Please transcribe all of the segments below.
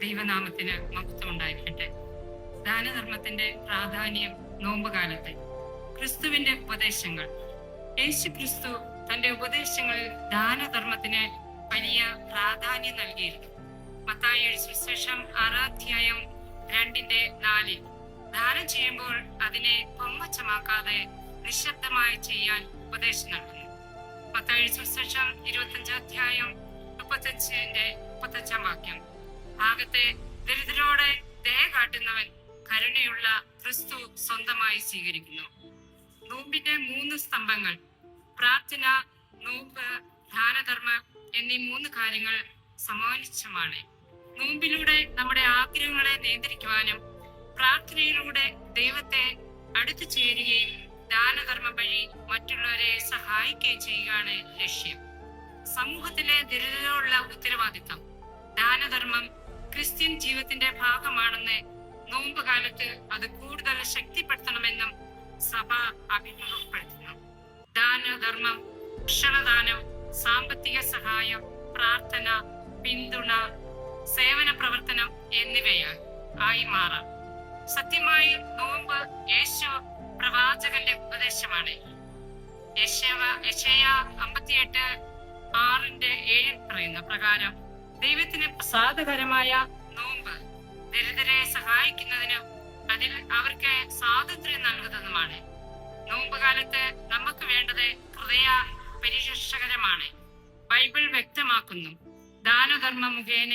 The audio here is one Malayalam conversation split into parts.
ദൈവനാമത്തിന് മഹത്വം ഉണ്ടായിരിക്കട്ടെ. ദാനധർമ്മത്തിന്റെ പ്രാധാന്യം നോമ്പ് കാലത്ത്. ക്രിസ്തുവിന്റെ ഉപദേശങ്ങൾ. യേശു ക്രിസ്തു തന്റെ ഉപദേശങ്ങളിൽ ദാനധർമ്മത്തിന് വലിയ പ്രാധാന്യം നൽകിയിരുന്നു. മത്തായി സുവിശേഷം 6:2-4 ദാനം ചെയ്യുമ്പോൾ അതിനെ പൊങ്ങച്ചമാക്കാതെ നിശബ്ദമായി ചെയ്യാൻ ഉപദേശം നൽകുന്നു. മത്തായി സുവിശേഷം 25:35 ഭാഗത്തെ ദരിദ്രരോടെ ദയ കാട്ടുന്നവൻ കരുണയുള്ള ക്രിസ്തു സ്വന്തമായി സ്വീകരിക്കുന്നു. നോമ്പിന്റെ 3 സ്തംഭങ്ങൾ പ്രാർത്ഥന, നോമ്പ്, ദാനധർമ്മം എന്നീ 3 കാര്യങ്ങൾ സമാനിച്ചമാണ്. നോമ്പിലൂടെ നമ്മുടെ ആഗ്രഹങ്ങളെ നിയന്ത്രിക്കുവാനും പ്രാർത്ഥനയിലൂടെ ദൈവത്തെ അടുത്തു ചേരുകയും ദാനധർമ്മം വഴി മറ്റുള്ളവരെ സഹായിക്കുകയും ചെയ്യുകയാണ് ലക്ഷ്യം. സമൂഹത്തിലെ ദരിദ്രരോടുള്ള ഉത്തരവാദിത്തം. ദാനധർമ്മം ക്രിസ്ത്യൻ ജീവിതത്തിന്റെ ഭാഗമാണെന്ന് നോമ്പ് കാലത്ത് അത് കൂടുതൽ ശക്തിപ്പെടുത്തണമെന്നും സഭ അഭിമുഖപ്പെടുത്തുന്നു. ദാനധർമ്മം, ഭക്ഷണദാനം, സാമ്പത്തിക സഹായം, പ്രാർത്ഥന, പിന്തുണ, സേവന പ്രവർത്തനം എന്നിവയായി മാറാം. സത്യമായി നോമ്പ് യേശു പ്രവാചകന്റെ ഉപദേശമാണ്. യെശയ്യാ 58:6-7 പറയുന്ന പ്രകാരം ദൈവത്തിന് പ്രസാദകരമായ നോമ്പ് ദരിദ്രരെ സഹായിക്കുന്നതിനും അതിൽ അവർക്ക് സ്വാതന്ത്ര്യം നൽകുന്നതുമാണ്. നോമ്പ് കാലത്ത് നമുക്ക് വേണ്ടത് ഹൃദയ പരിരക്ഷകരമാണ്. ബൈബിൾ വ്യക്തമാക്കുന്നു, ദാനധർമ്മ മുഖേന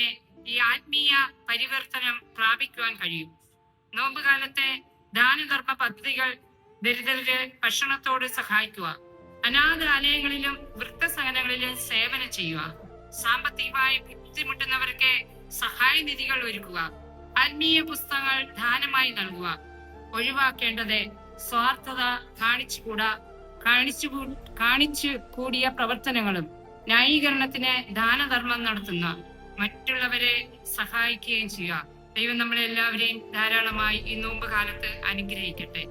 ഈ ആത്മീയ പരിവർത്തനം പ്രാപിക്കുവാൻ കഴിയും. നോമ്പ് കാലത്തെ ദാനധർമ്മ പദ്ധതികൾ ദരിദ്രരെ ഭക്ഷണത്തോട് സഹായിക്കുക, അനാഥാലയങ്ങളിലും വൃദ്ധസദനങ്ങളിലും സേവനം ചെയ്യുക, സാമ്പത്തികമായി ബുദ്ധിമുട്ടുന്നവർക്ക് സഹായ നിധികൾ ഒരുക്കുക, ആത്മീയ പുസ്തകങ്ങൾ ദാനമായി നൽകുക. ഒഴിവാക്കേണ്ടത് സ്വാർത്ഥത കാണിച്ചു കൂടിയ പ്രവർത്തനങ്ങളും ന്യായീകരണത്തിന് ദാനധർമ്മം നടത്തുന്ന മറ്റുള്ളവരെ സഹായിക്കുകയും ചെയ്യുക. ദൈവം നമ്മളെല്ലാവരെയും ധാരാളമായി ഈ നോമ്പ് കാലത്ത് അനുഗ്രഹിക്കട്ടെ.